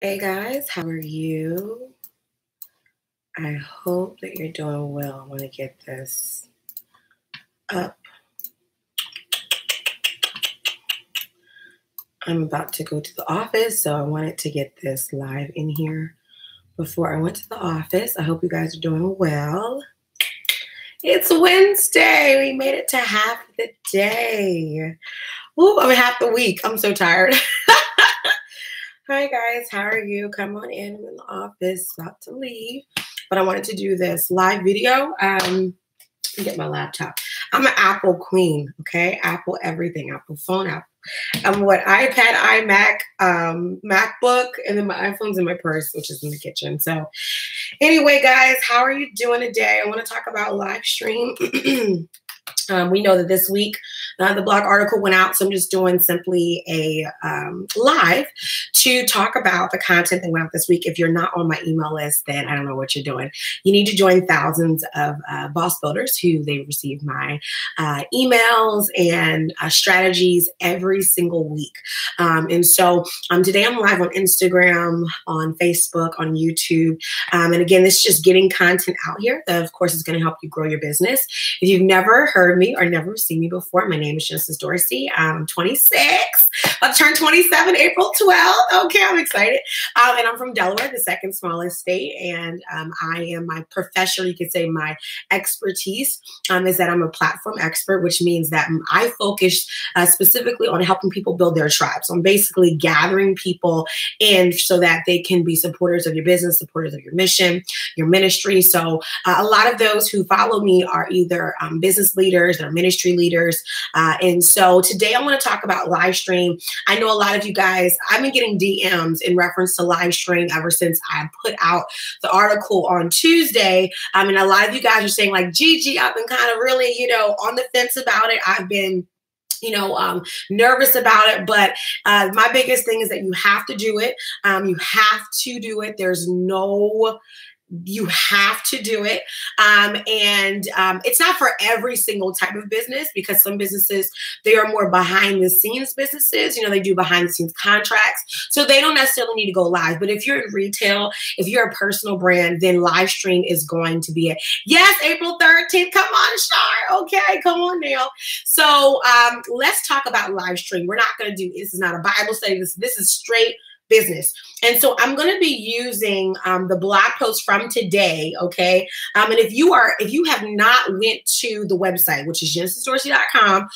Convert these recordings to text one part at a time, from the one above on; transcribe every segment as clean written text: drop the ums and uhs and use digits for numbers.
Hey guys, how are you? I hope that you're doing well. I want to get this up. I'm about to go to the office, so I wanted to get this live in here before I went to the office. I hope you guys are doing well. It's Wednesday. We made it to half the day. Ooh, I mean half the week. I'm so tired. Hi guys, how are you? Come on in. I'm in the office, about to leave. But I wanted to do this live video. Get my laptop. I'm an Apple queen, okay? Apple everything, Apple phone, Apple. I'm what iPad, iMac, MacBook, and then my iPhone's in my purse, which is in the kitchen. So anyway, guys, how are you doing today? I want to talk about live stream. We know that this week the blog article went out, so I'm just doing simply a live to talk about the content that went out this week. If you're not on my email list, then I don't know what you're doing. You need to join thousands of boss builders who they receive my emails and strategies every single week. And so today I'm live on Instagram, on Facebook, on YouTube. And again, this is just getting content out here that, of course, is going to help you grow your business. If you've never heard me or never seen me before, my name is Genesis Dorsey. I'm 26. I'll turn 27 April 12th. Okay, I'm excited. And I'm from Delaware, the second smallest state. And I am my profession, you could say my expertise is that I'm a platform expert, which means that I focus specifically on helping people build their tribe. So I'm basically gathering people in so that they can be supporters of your business, supporters of your mission, your ministry. So a lot of those who follow me are either business leaders or ministry leaders. And so today I want to talk about live stream. I know a lot of you guys, I've been getting DMs in reference to live stream ever since I put out the article on Tuesday. And a lot of you guys are saying like, Gigi, I've been kind of really, on the fence about it. I've been nervous about it, but my biggest thing is that you have to do it. You have to do it. You have to do it. It's not for every single type of business, because some businesses, they are more behind the scenes businesses. They do behind the scenes contracts. So they don't necessarily need to go live. But if you're in retail, if you're a personal brand, then live stream is going to be it. Yes, April 13th. Come on, Shar. Okay, come on now. So let's talk about live stream. We're not going to do, this is not a Bible study. This is straight business. And so I'm going to be using the blog post from today. Okay. And if you have not went to the website, which is genesisdorsey.com,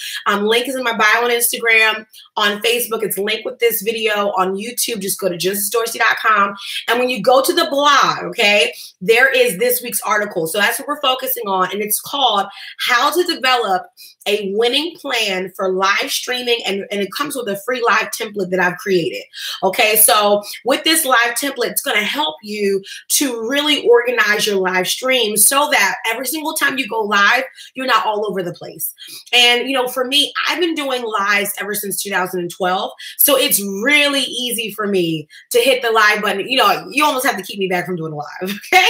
link is in my bio on Instagram, on Facebook, it's linked with this video. On YouTube, just go to genesisdorsey.com. And when you go to the blog, okay, there is this week's article. So that's what we're focusing on. And it's called How to Develop a Winning Plan for Live Streaming. And it comes with a free live template that I've created. Okay. So with this live template, it's going to help you to really organize your live stream so that every single time you go live, you're not all over the place. And, for me, I've been doing lives ever since 2012. So it's really easy for me to hit the live button. You almost have to keep me back from doing live. Okay.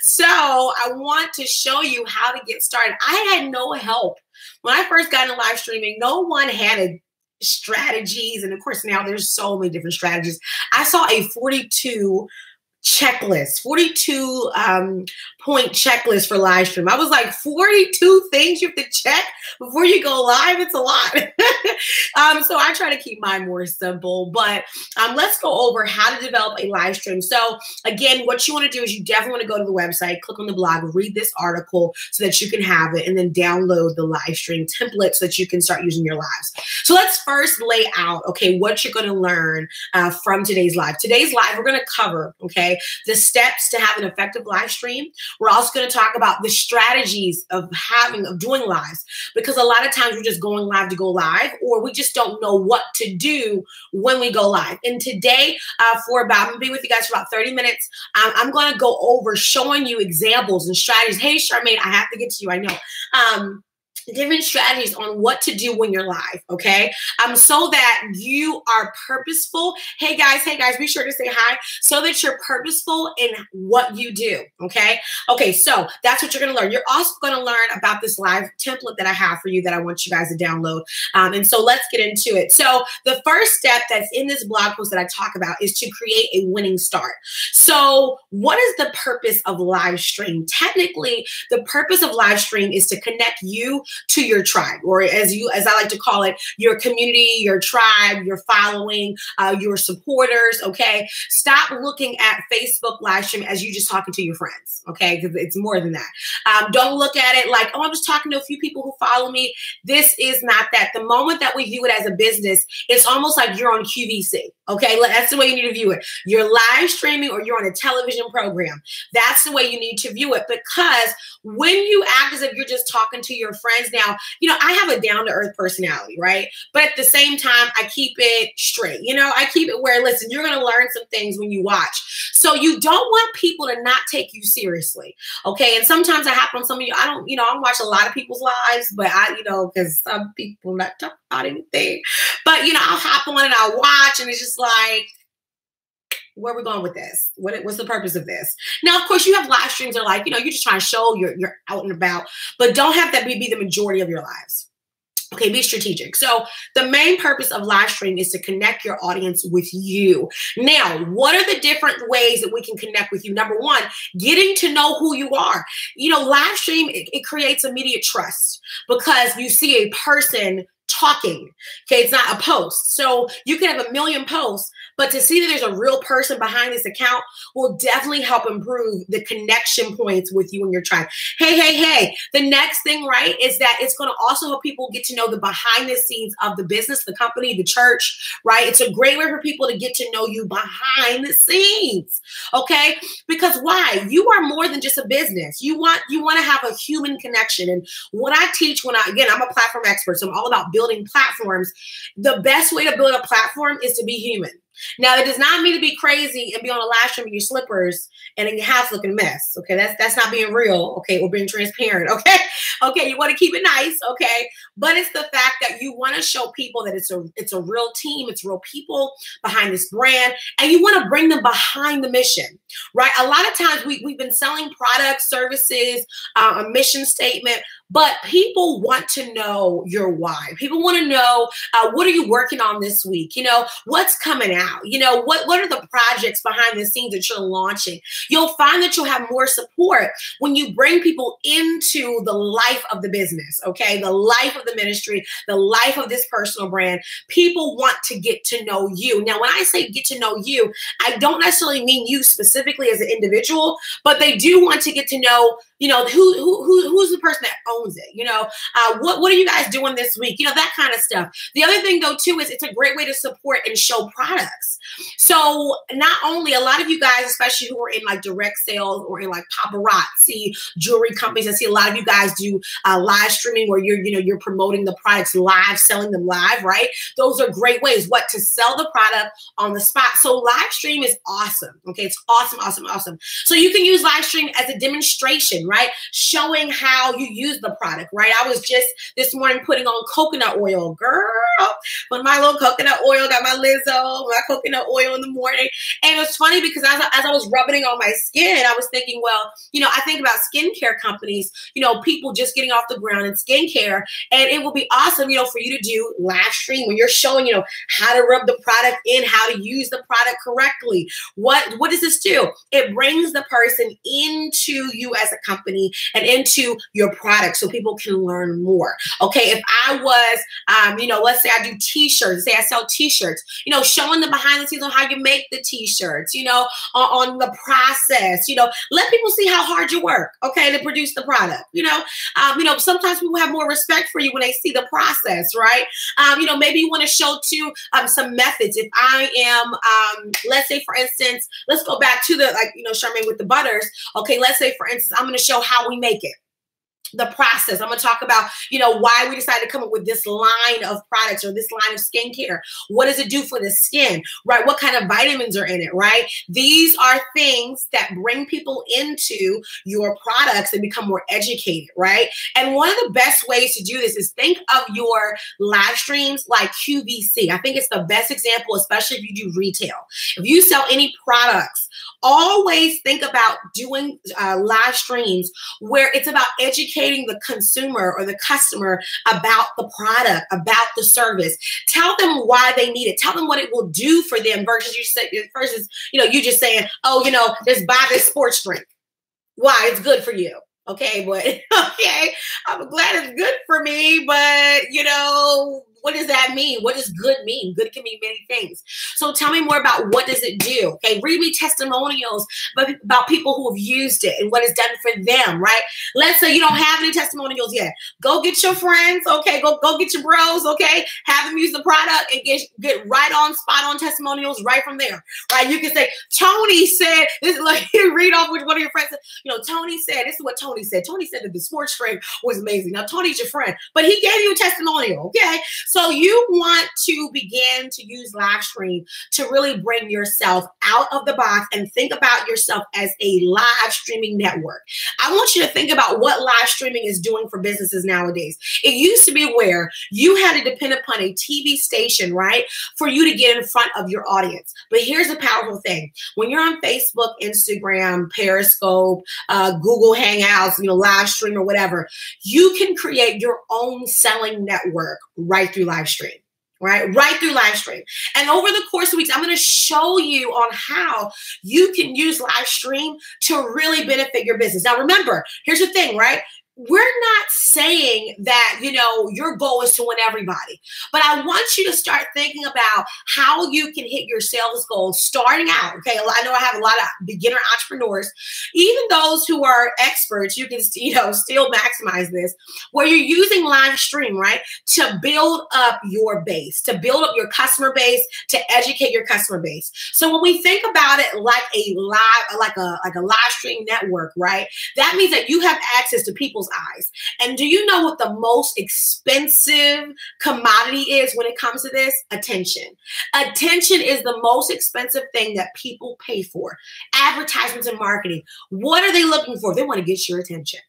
So I want to show you how to get started. I had no help. When I first got into live streaming, no one had strategies. And of course, now there's so many different strategies. I saw a 42 point checklist for live stream. I was like, 42 things you have to check before you go live? It's a lot. So I try to keep mine more simple, but let's go over how to develop a live stream. So again, what you want to do is you definitely want to go to the website, click on the blog, read this article so that you can have it, and then download the live stream template so that you can start using your lives. So let's first lay out, okay, what you're going to learn from today's live. Today's live, we're going to cover, okay, the steps to have an effective live stream. We're also going to talk about the strategies of doing lives, because a lot of times we're just going live to go live, or we just don't know what to do when we go live. And today, I'm going to be with you guys for about 30 minutes. I'm going to go over showing you examples and strategies. Hey, Charmaine, I have to get to you. I know. different strategies on what to do when you're live, okay? So that you are purposeful. Hey guys, be sure to say hi, so that you're purposeful in what you do, okay? Okay, so that's what you're gonna learn. You're also gonna learn about this live template that I have for you that I want you guys to download. And so let's get into it. So the first step that's in this blog post that I talk about is to create a winning start. So what is the purpose of live stream? Technically, the purpose of live stream is to connect you to your tribe, or as I like to call it, your community, your tribe, your following, your supporters. Okay, stop looking at Facebook live stream as you just talking to your friends. Okay, because it's more than that. Don't look at it like, oh, I'm just talking to a few people who follow me. This is not that. The moment that we view it as a business, it's almost like you're on QVC. Okay, that's the way you need to view it. You're live streaming or you're on a television program. That's the way you need to view it, because when you act as if you're just talking to your friends, now, you know, I have a down-to-earth personality, right? But at the same time, I keep it straight. You know, I keep it where, listen, you're going to learn some things when you watch. So you don't want people to not take you seriously, okay? And sometimes I happen on some of you, I don't watch a lot of people's lives, but because some people not talk about anything. But, I'll hop on and I'll watch, and it's just like, where are we going with this? What's the purpose of this? Now, of course, you have live streams that are like, you're just trying to show you're out and about, but don't have that be the majority of your lives. Okay, be strategic. So the main purpose of live stream is to connect your audience with you. Now, what are the different ways that we can connect with you? Number one, getting to know who you are. Live stream, it creates immediate trust because you see a person talking. Okay, it's not a post. So you can have a million posts, but to see that there's a real person behind this account will definitely help improve the connection points with you and your tribe. Hey. The next thing, right, is that it's going to also help people get to know the behind the scenes of the business, the company, the church, right? It's a great way for people to get to know you behind the scenes. Okay, because why? You are more than just a business. You want to have a human connection. And what I teach again, I'm a platform expert, so I'm all about building platforms. The best way to build a platform is to be human. Now, it does not mean to be crazy and be on a live stream in your slippers and in your house looking a mess. Okay, that's not being real. Okay, or being transparent. Okay, you want to keep it nice. Okay, but it's the fact that you want to show people that it's a real team, it's real people behind this brand, and you want to bring them behind the mission, right? A lot of times we've been selling products, services, a mission statement, but people want to know your why. People want to know what are you working on this week? What's coming out? What are the projects behind the scenes that you're launching? You'll find that you'll have more support when you bring people into the life of the business, okay? The life of the ministry, the life of this personal brand. People want to get to know you. Now, when I say get to know you, I don't necessarily mean you specifically as an individual, but they do want to get to know, who's the person that owns it? What are you guys doing this week? That kind of stuff. The other thing, though, too, is it's a great way to support and show products. So not only a lot of you guys, especially who are in like direct sales or in like paparazzi jewelry companies, I see a lot of you guys do live streaming where you're promoting the products live, selling them live, right? Those are great ways to sell the product on the spot. So live stream is awesome. Okay, it's awesome. So you can use live stream as a demonstration, right? Showing how you use the product, right? I was just this morning putting on coconut oil, girl, with my little coconut oil, got my Lizzo, my coconut oil in the morning. And it was funny because as I was rubbing it on my skin, I was thinking, well, I think about skincare companies, people just getting off the ground in skincare. And it will be awesome, for you to do live stream when you're showing, how to rub the product in, how to use the product correctly. What does this do? It brings the person into you as a company and into your product so people can learn more. Okay, if I was, let's say I do t-shirts, say I sell t-shirts, showing the behind the scenes on how you make the t-shirts, on the process, let people see how hard you work, okay, to produce the product, sometimes people have more respect for you when they see the process, right? Maybe you want to show too some methods. If I am, let's say for instance, let's go back to the, Charmaine with the butters. Okay, let's say for instance, I'm going to show how we make it. the process. I'm going to talk about, why we decided to come up with this line of products or this line of skincare. What does it do for the skin, right? What kind of vitamins are in it, right? These are things that bring people into your products and become more educated, right? And one of the best ways to do this is think of your live streams like QVC. I think it's the best example, especially if you do retail. If you sell any products, always think about doing live streams where it's about educating the consumer or the customer about the product, about the service. Tell them why they need it. Tell them what it will do for them versus you just saying, oh, just buy this sports drink. Why? It's good for you. Okay, but okay, I'm glad it's good for me, but what does that mean? What does good mean? Good can mean many things. So tell me more about what does it do? Okay, read me testimonials about people who have used it and what it's done for them, right? Let's say you don't have any testimonials yet. Go get your friends, okay? Go get your bros, okay? Have them use the product and get right on, spot on testimonials right from there, right? You can say, Tony said, this is like, read off with one of your friends. Tony said, this is what Tony said. Tony said that the sports drink was amazing. Now, Tony's your friend, but he gave you a testimonial, okay? So you want to begin to use live stream to really bring yourself out of the box and think about yourself as a live streaming network. I want you to think about what live streaming is doing for businesses nowadays. It used to be where you had to depend upon a TV station, right, for you to get in front of your audience. But here's the powerful thing. When you're on Facebook, Instagram, Periscope, Google Hangouts, live stream or whatever, you can create your own selling network right through live stream, right through live stream. And over the course of weeks, I'm going to show you on how you can use live stream to really benefit your business. Now, remember, here's the thing, right? We're not saying that, your goal is to win everybody, but I want you to start thinking about how you can hit your sales goals starting out. Okay. I know I have a lot of beginner entrepreneurs, even those who are experts, you can, still maximize this where you're using live stream, right? To build up your base, to build up your customer base, to educate your customer base. So when we think about it like a live stream network, right? That means that you have access to people's eyes. And do you know what the most expensive commodity is when it comes to this? Attention. Attention is the most expensive thing that people pay for. Advertisements and marketing. What are they looking for? They want to get your attention.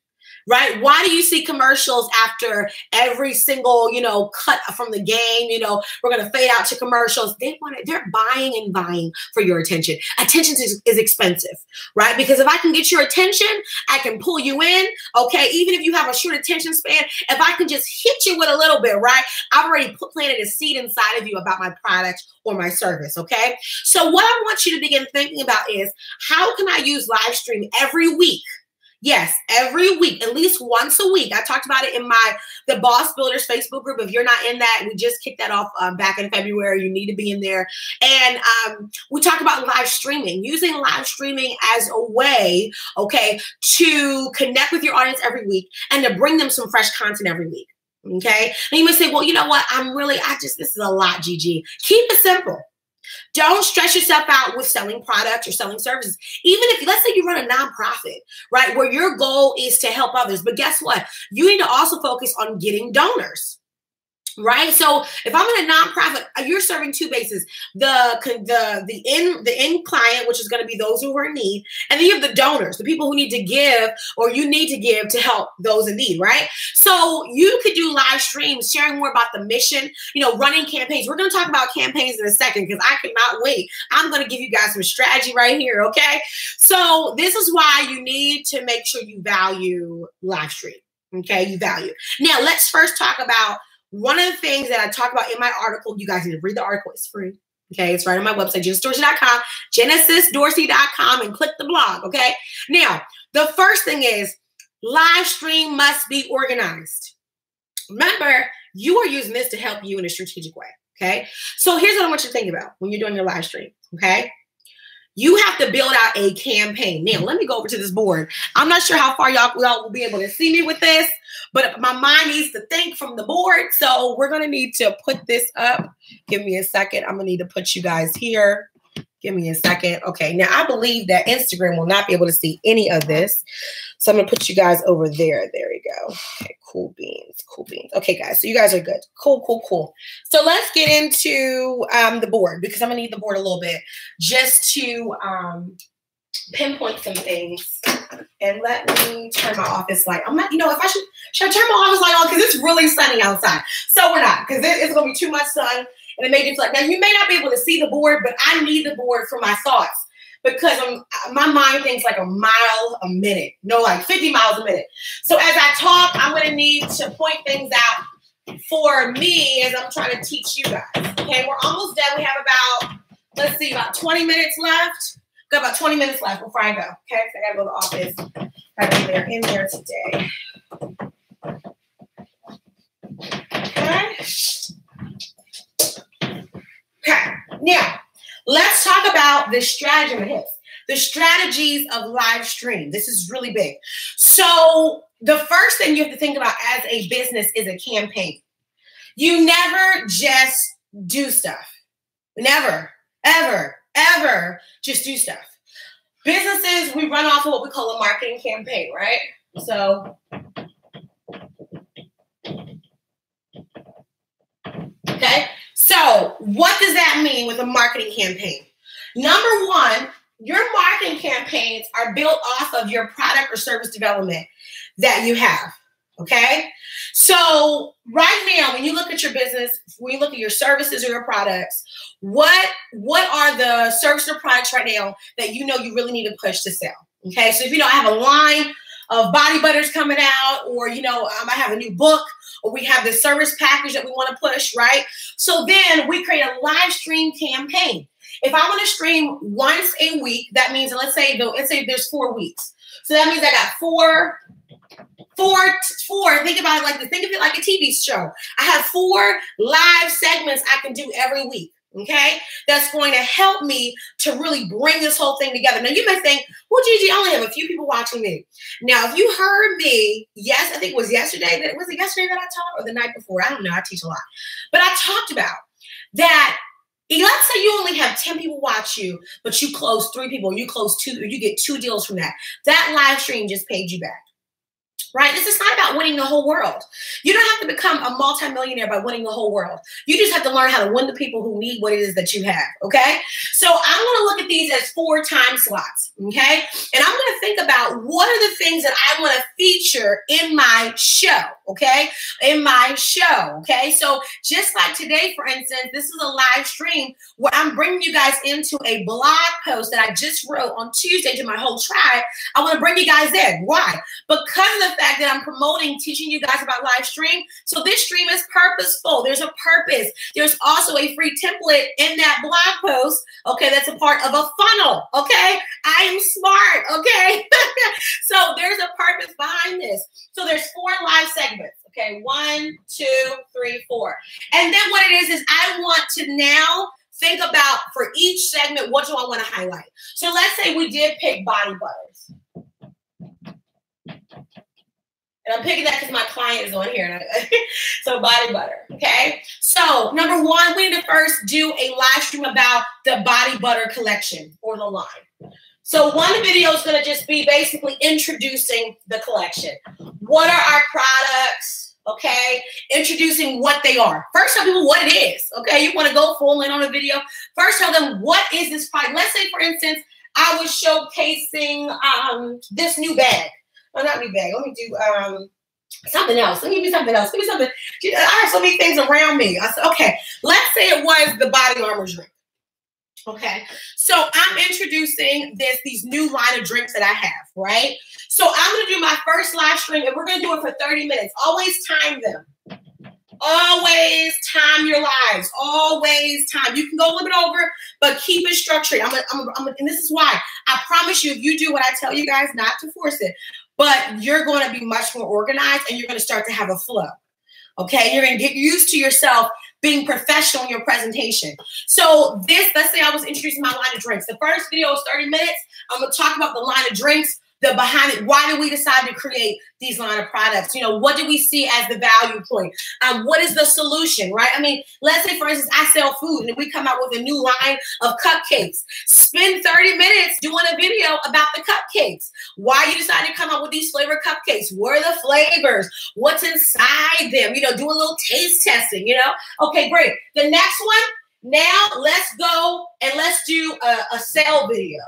Right? Why do you see commercials after every single, cut from the game? We're going to fade out to commercials. They're buying and buying for your attention. Attention is expensive, right? Because if I can get your attention, I can pull you in. Okay. Even if you have a short attention span, if I can just hit you with a little bit, right? I've already planted a seed inside of you about my product or my service. Okay. So what I want you to begin thinking about is how can I use live stream every week? Yes, every week, at least once a week. I talked about it in the Boss Builders Facebook group. If you're not in that, we just kicked that off back in February. You need to be in there. And we talked about live streaming, using live streaming as a way, okay, to connect with your audience every week and to bring them some fresh content every week. Okay. And you may say, well, you know what? This is a lot, Gigi. Keep it simple. Don't stress yourself out with selling products or selling services. Even if, let's say you run a nonprofit, right, where your goal is to help others. But guess what? You need to also focus on getting donors. Right. So if I'm in a nonprofit, you're serving two bases, the end client, which is going to be those who are in need. And then you have the donors, the people who need to give or you need to give to help those in need. Right. So you could do live streams sharing more about the mission, running campaigns. We're going to talk about campaigns in a second because I cannot wait. I'm going to give you guys some strategy right here. OK, so this is why you need to make sure you value live stream. OK, you value. Now, let's first talk about one of the things that I talk about in my article. You guys need to read the article. It's free. Okay. It's right on my website, genesisdorsey.com, genesisdorsey.com, and click the blog. Okay. Now, the first thing is live stream must be organized. Remember, you are using this to help you in a strategic way. Okay. So here's what I want you to think about when you're doing your live stream. Okay. You have to build out a campaign. Now, let me go over to this board. I'm not sure how far y'all will be able to see me with this, but my mind needs to think from the board. So we're going to need to put this up. Give me a second. I'm going to need to put you guys here. Give me a second. Okay, now I believe that Instagram will not be able to see any of this. So I'm going to put you guys over there. There we go. Okay, cool beans, cool beans. Okay, guys, so you guys are good. Cool, cool, cool. So let's get into the board because I'm going to need the board a little bit just to pinpoint some things. And let me turn my office light. I'm not, you know, if I should I turn my office light on because it's really sunny outside. So we're not because it's going to be too much sun. And it made it like, now you may not be able to see the board, but I need the board for my thoughts because my mind thinks like a mile a minute, no, like 50 miles a minute. So as I talk, I'm going to need to point things out for me as I'm trying to teach you guys. Okay, we're almost done. We have about, let's see, about 20 minutes left. Got about 20 minutes left before I go. Okay, so I got to go to the office. Got to be in there today. Okay. Okay, now let's talk about the strategy of hips, the strategies of live stream. This is really big. So the first thing you have to think about as a business is a campaign. You never just do stuff. Never, ever, ever just do stuff. Businesses, we run off of what we call a marketing campaign, right? So, okay. So what does that mean with a marketing campaign? Number one, your marketing campaigns are built off of your product or service development that you have, okay? So right now, when you look at your business, when you look at your services or your products, what are the services or products right now that you know you really need to push to sell, okay? So if you don't have a line of body butters coming out, or, you know, I have a new book, or we have this service package that we want to push, right? So then we create a live stream campaign. If I want to stream once a week, that means, let's say there's 4 weeks. So that means I got four, think about it like this. Think of it like a TV show. I have 4 live segments I can do every week. Okay, that's going to help me to really bring this whole thing together. Now you may think, well, Gigi, I only have a few people watching me. Now, if you heard me, yes, I think it was yesterday. Was it yesterday that I taught, or the night before? I don't know. I teach a lot, but I talked about that. Let's say you only have 10 people watch you, but you close 3 people, or you close 2, or you get 2 deals from that. That live stream just paid you back. Right? This is not about winning the whole world. You don't have to become a multimillionaire by winning the whole world. You just have to learn how to win the people who need what it is that you have. Okay? So I'm going to look at these as 4 time slots. Okay? And I'm going to think about what are the things that I want to feature in my show. Okay? In my show. Okay? So just like today, for instance, this is a live stream where I'm bringing you guys into a blog post that I just wrote on Tuesday to my whole tribe. I want to bring you guys in. Why? Because of the fact that I'm promoting, teaching you guys about live stream. So this stream is purposeful. There's a purpose. There's also a free template in that blog post. Okay, that's a part of a funnel. Okay, I am smart. Okay, so there's a purpose behind this. So there's 4 live segments. Okay, 1, 2, 3, 4. And then what it is I want to now think about for each segment, what do I want to highlight? So let's say we did pick body butters. And I'm picking that because my client is on here. So body butter, okay? So number 1, we need to first do a live stream about the body butter collection or the line. So one video is going to just be basically introducing the collection. What are our products, okay? Introducing what they are. First tell people what it is, okay? You want to go full in on a video. First tell them what is this product. Let's say, for instance, I was showcasing this new bag. Oh, not new bag. Let me do something else. Let me do something else. Give me something. I have so many things around me. I said, okay, let's say it was the body armor drink. Okay, so I'm introducing these new line of drinks that I have, right? So I'm going to do my first live stream, and we're going to do it for 30 minutes. Always time them. Always time your lives. Always time. You can go a little bit over, but keep it structured. And this is why I promise you, if you do what I tell you guys, not to force it, but you're going to be much more organized, and you're going to start to have a flow. Okay, you're going to get used to yourself being professional in your presentation. So let's say I was introducing my line of drinks. The first video is 30 minutes. I'm going to talk about the line of drinks. the behind it. Why did we decide to create these line of products? You know, what do we see as the value point? What is the solution, right? I mean, let's say, for instance, I sell food and we come out with a new line of cupcakes. Spend 30 minutes doing a video about the cupcakes. Why you decided to come up with these flavored cupcakes? What are the flavors? What's inside them? You know, do a little taste testing, you know? Okay, great. The next one, now let's go and let's do a sale video.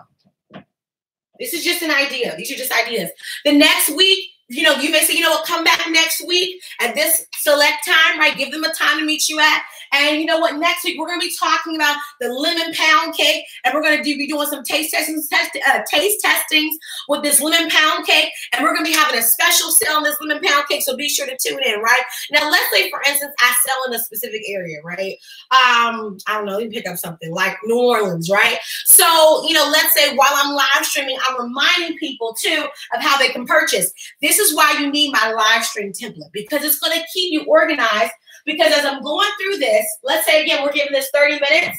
This is just an idea. These are just ideas. The next week, you know, you may say, you know what, come back next week at this select time, right? Give them a time to meet you at. And you know what, next week, we're going to be talking about the lemon pound cake. And we're going to be doing some taste testings with this lemon pound cake. And we're going to be having a special sale on this lemon pound cake. So be sure to tune in, right? Now, let's say, for instance, I sell in a specific area, right? I don't know, let me pick up something like New Orleans, right? So, you know, let's say while I'm live streaming, I'm reminding people too of how they can purchase. This is why you need my live stream template, because it's going to keep you organized. Because as I'm going through this, let's say again, we're giving this 30 minutes.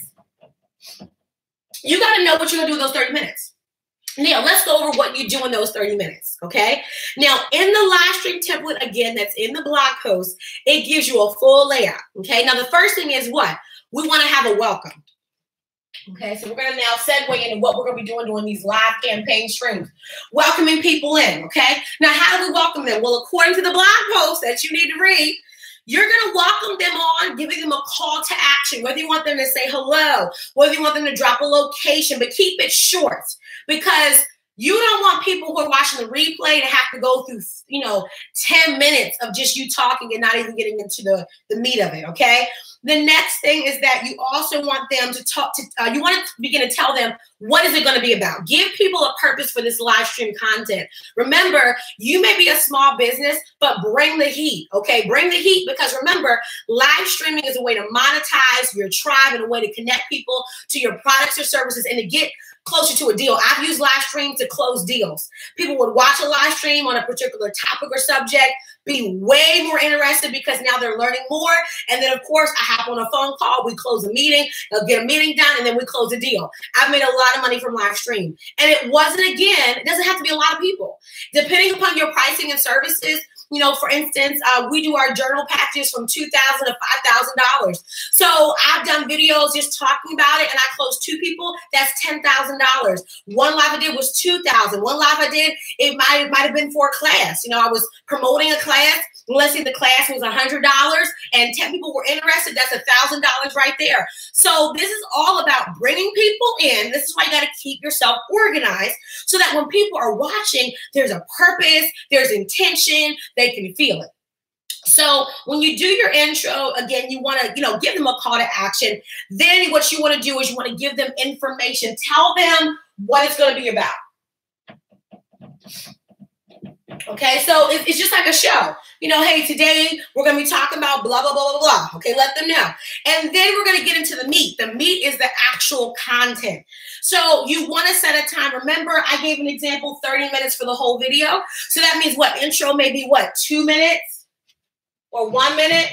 You got to know what you're going to do in those 30 minutes. Now, let's go over what you do in those 30 minutes, okay? Now, in the live stream template, again, that's in the blog post, it gives you a full layout, okay? Now, the first thing is what? We want to have a welcome. Okay, so we're going to now segue into what we're going to be doing during these live campaign streams. Welcoming people in, okay? Now, how do we welcome them? Well, according to the blog post that you need to read, you're going to welcome them on, giving them a call to action, whether you want them to say hello, whether you want them to drop a location, but keep it short, because you don't want people who are watching the replay to have to go through, you know, 10 minutes of just you talking and not even getting into the meat of it, okay? The next thing is that you also want them to talk to, you want to begin to tell them, what is it going to be about? Give people a purpose for this live stream content. Remember, you may be a small business, but bring the heat, okay? Bring the heat, because remember, live streaming is a way to monetize your tribe and a way to connect people to your products or services and to get closer to a deal. I've used live stream to close deals. People would watch a live stream on a particular topic or subject, be way more interested because now they're learning more. And then, of course, I hop on a phone call. We close a meeting. They'll get a meeting done, and then we close a deal. I've made a lot of money from live stream. And it wasn't, again, it doesn't have to be a lot of people. Depending upon your pricing and services, you know, for instance, we do our journal packages from $2,000 to $5,000. So I've done videos just talking about it, and I closed 2 people. That's $10,000. One live I did was $2,000. One live I did, it might have been for a class. You know, I was promoting a class. Let's say the class was $100 and 10 people were interested. That's $1,000 right there. So this is all about bringing people in. This is why you got to keep yourself organized so that when people are watching, there's a purpose, there's intention, they can feel it. So when you do your intro, again, you want to, you know, give them a call to action. Then what you want to do is you want to give them information. Tell them what it's going to be about. Okay, so it's just like a show. You know, hey, today we're going to be talking about blah, blah, blah, blah, blah. Okay, let them know. And then we're going to get into the meat. The meat is the actual content. So you want to set a time. Remember, I gave an example, 30 minutes for the whole video. So that means what? Intro may be what? 2 minutes or 1 minute?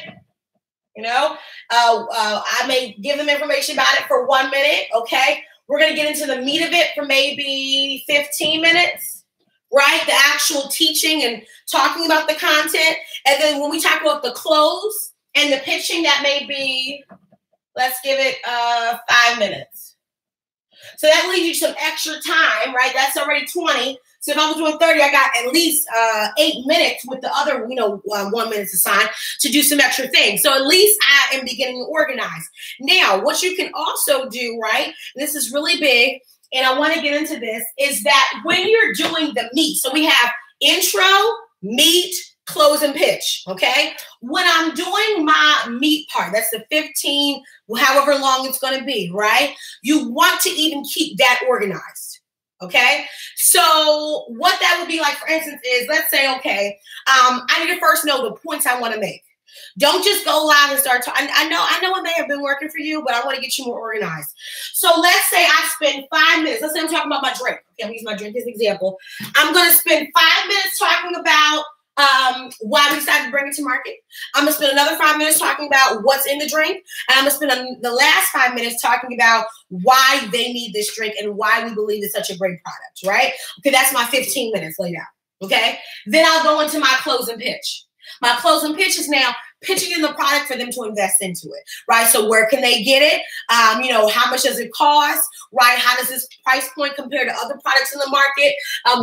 You know, I may give them information about it for 1 minute. Okay, we're going to get into the meat of it for maybe 15 minutes. Right? The actual teaching and talking about the content. And then when we talk about the close and the pitching, that may be, let's give it 5 minutes. So that leaves you some extra time, right? That's already 20. So if I was doing 30, I got at least 8 minutes with the other, 1 minute assigned to do some extra things. So at least I am beginning to organize. Now, what you can also do, right? And this is really big, and I want to get into this, is that when you're doing the meat, so we have intro, meat, close, and pitch, okay? When I'm doing my meat part, that's the 15, however long it's going to be, right? You want to even keep that organized, okay? So what that would be like, for instance, is let's say, okay, I need to first know the points I want to make. Don't just go live and start talking. I know it may have been working for you, but I want to get you more organized. So let's say I spend 5 minutes. Let's say I'm talking about my drink. Okay, I'm using my drink as an example. I'm going to spend 5 minutes talking about why we decided to bring it to market. I'm going to spend another 5 minutes talking about what's in the drink. And I'm going to spend the last 5 minutes talking about why they need this drink and why we believe it's such a great product, right? Okay, that's my 15 minutes laid out, okay? Then I'll go into my closing pitch. My closing pitch is now pitching in the product for them to invest into it, right? So where can they get it? How much does it cost, right? How does this price point compare to other products in the market?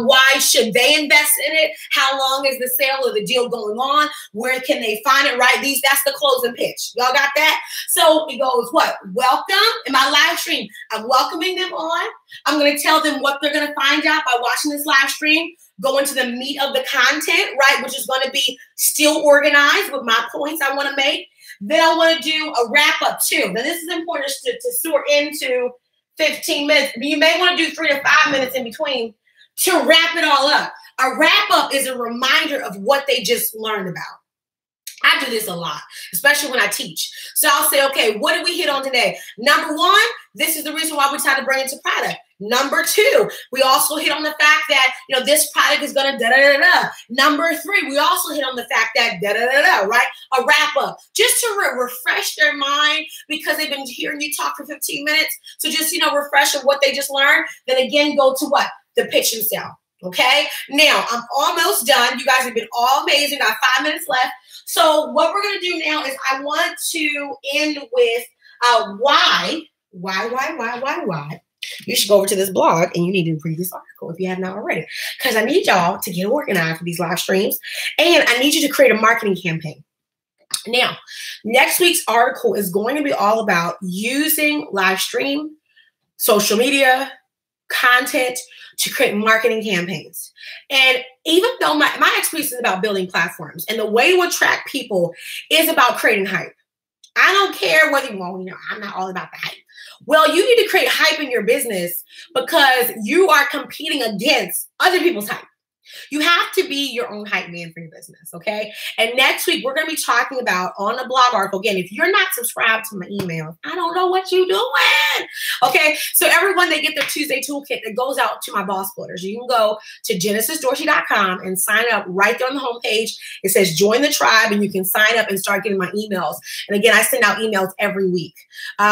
Why should they invest in it? How long is the sale or the deal going on? Where can they find it, right? That's the closing pitch. Y'all got that? So it goes, what? Welcome in my live stream. I'm welcoming them on. I'm going to tell them what they're going to find out by watching this live stream. Go into the meat of the content, right, which is going to be still organized with my points I want to make. Then I want to do a wrap up too. Now this is important to sort into 15 minutes. You may want to do 3 to 5 minutes in between to wrap it all up. A wrap up is a reminder of what they just learned about. I do this a lot, especially when I teach. So I'll say, okay, what did we hit on today? Number 1, this is the reason why we decided to bring it to product. Number 2, we also hit on the fact that, this product is going to da-da-da-da. Number 3, we also hit on the fact that da-da-da-da, right? A wrap up, just to refresh their mind because they've been hearing you talk for 15 minutes. So just, refresh of what they just learned. Then again, go to what? The pitch and sell. Okay. Now I'm almost done. You guys have been all amazing. Got 5 minutes left. So what we're going to do now is I want to end with why. You should go over to this blog and you need to read this article if you have not already, because I need y'all to get organized for these live streams and I need you to create a marketing campaign. Now, next week's article is going to be all about using live stream, social media, content to create marketing campaigns. And even though my expertise is about building platforms and the way to attract people is about creating hype. I don't care whether I'm not all about the hype. Well, you need to create hype in your business because you are competing against other people's hype. You have to be your own hype man for your business, okay? And next week, we're going to be talking about on the blog article. Again, if you're not subscribed to my email, I don't know what you're doing, okay? So everyone, they get their Tuesday toolkit that goes out to my boss splitters. You can go to genesisdorsey.com and sign up right there on the homepage. It says join the tribe, and you can sign up and start getting my emails. And again, I send out emails every week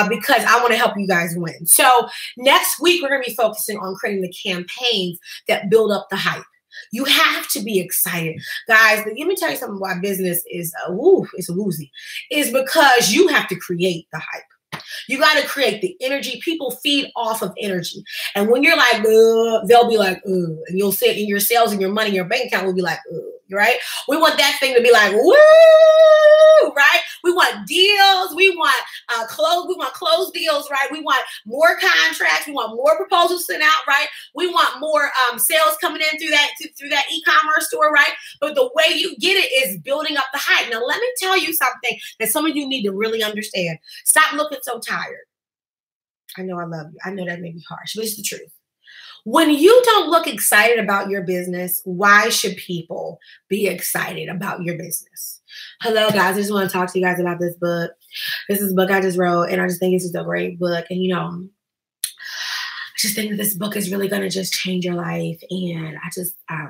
because I want to help you guys win. So next week, we're going to be focusing on creating the campaigns that build up the hype. You have to be excited. Guys, let me tell you something why business is it's a woozy. Is because you have to create the hype. You got to create the energy. People feed off of energy. And when you're like, they'll be like, and you'll see it in your sales and your money, your bank account will be like, right? We want that thing to be like, woo, right? We want deals. We want closed deals, right? We want more contracts. We want more proposals sent out, right? We want more sales coming in through that e-commerce store, right? But the way you get it is building up the hype. Now, let me tell you something that some of you need to really understand. Stop looking so tired. I know I love you. I know that may be harsh, but it's the truth. When you don't look excited about your business, why should people be excited about your business? Hello, guys. I just want to talk to you guys about this book. This is a book I just wrote, and I just think it's just a great book. And, I just think that this book is really going to just change your life. And I just, I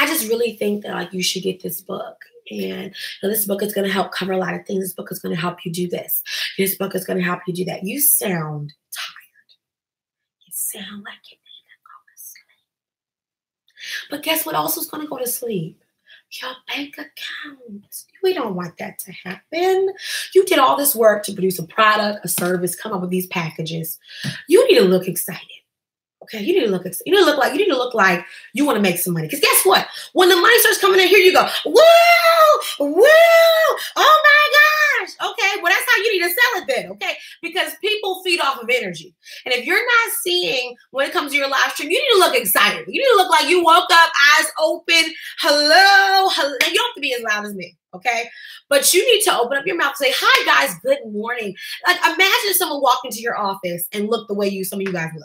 just really think that, you should get this book. And this book is going to help cover a lot of things. This book is going to help you do this. This book is going to help you do that. You sound tired. You sound like you need to go to sleep. But guess what also is going to go to sleep? Your bank account. We don't want that to happen. You did all this work to produce a product, a service, come up with these packages. You need to look excited. Okay, you need to look like you want to make some money. Because guess what? When the money starts coming in, here you go. Woo! Woo! Oh my gosh. Okay, well, that's how you need to sell it then. Okay, because people feed off of energy. And if you're not seeing when it comes to your live stream, you need to look excited. You need to look like you woke up, eyes open. Hello. You don't have to be as loud as me. Okay, but you need to open up your mouth and say, "Hi, guys. Good morning." Like, imagine someone walked into your office and looked the way some of you guys look.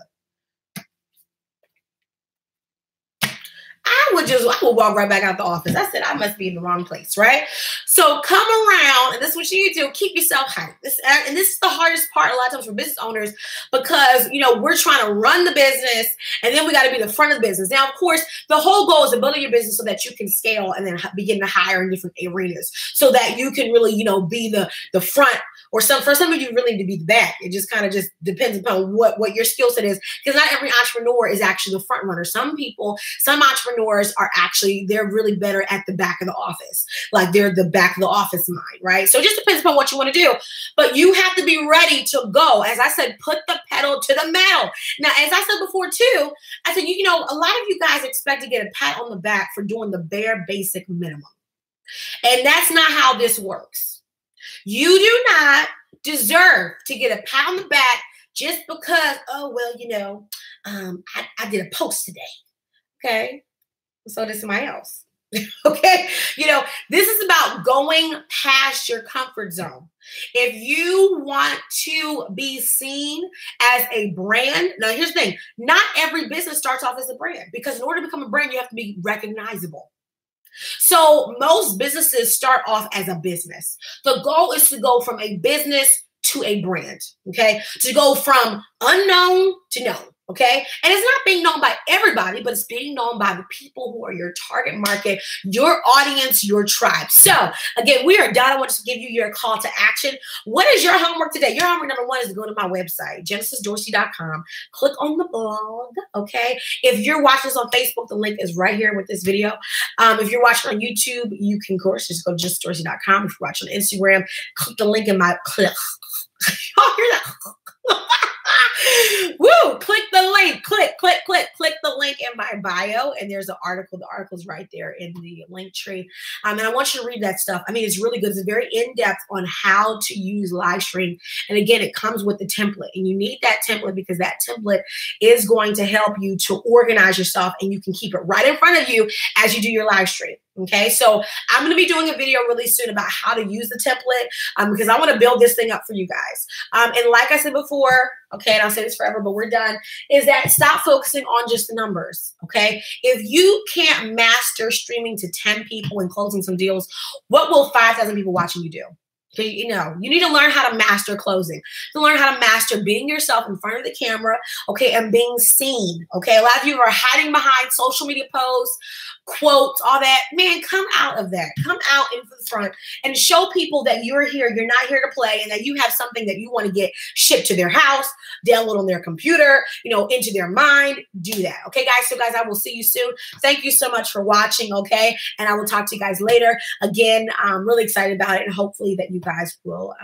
I would walk right back out the office. I said, I must be in the wrong place, right? So come around, and this is what you need to do. Keep yourself hyped. And this is the hardest part a lot of times for business owners, because, you know, we're trying to run the business, and then we got to be the front of the business. Now, of course, the whole goal is to build your business so that you can scale and then begin to hire in different arenas so that you can really, you know, be the front, or for some of you really need to be the back. It just kind of just depends upon what your skill set is, because not every entrepreneur is actually the front runner. Some entrepreneurs are actually, they're really better at the back of the office. Like they're the back of the office mind, right? So it just depends upon what you want to do. But you have to be ready to go. As I said, put the pedal to the metal. Now, as I said before too, I said, you know, a lot of you guys expect to get a pat on the back for doing the bare basic minimum. And that's not how this works. You do not deserve to get a pat on the back just because, oh, well, you know, I did a post today. Okay. So did somebody else. Okay. You know, this is about going past your comfort zone. If you want to be seen as a brand, now here's the thing, not every business starts off as a brand, because in order to become a brand, you have to be recognizable. So most businesses start off as a business. The goal is to go from a business to a brand, okay? To go from unknown to known, okay? And it's not being known by everybody, but it's being known by the people who are your target market, your audience, your tribe. So again, we are done. I want to give you your call to action. What is your homework today? Your homework number one is to go to my website, genesisdorsey.com. Click on the blog, okay? If you're watching this on Facebook, the link is right here with this video. If you're watching on YouTube, you can, of course, just go to genesisdorsey.com. If you're watching on Instagram, click the link in my oh, hear that? Woo! Click the link. Click the link in my bio, and there's an article. The article's right there in the link tree. And I want you to read that stuff. I mean, it's really good. It's very in-depth on how to use Livestream. And again, it comes with the template, and you need that template because that template is going to help you to organize yourself, and you can keep it right in front of you as you do your live stream. Okay, so I'm going to be doing a video really soon about how to use the template because I want to build this thing up for you guys. And like I said before, okay, and I'll say this forever, but we're done, is that stop focusing on just the numbers, okay? If you can't master streaming to 10 people and closing some deals, what will 5,000 people watching you do? Okay, you know, you need to learn how to master closing, to learn how to master being yourself in front of the camera, okay, and being seen, okay? A lot of you are hiding behind social media posts, quotes, all that. Man, come out of that. Come out into the front and show people that you're here. You're not here to play, and that you have something that you want to get shipped to their house, download on their computer, you know, into their mind. Do that. Okay, guys? So, guys, I will see you soon. Thank you so much for watching, okay? And I will talk to you guys later. Again, I'm really excited about it, and hopefully that you guys will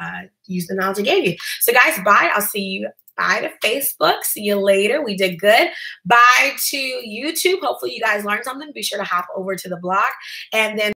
use the knowledge I gave you. So, guys, bye. I'll see you. Bye to Facebook. See you later. We did good. Bye to YouTube. Hopefully you guys learned something. Be sure to hop over to the blog. And then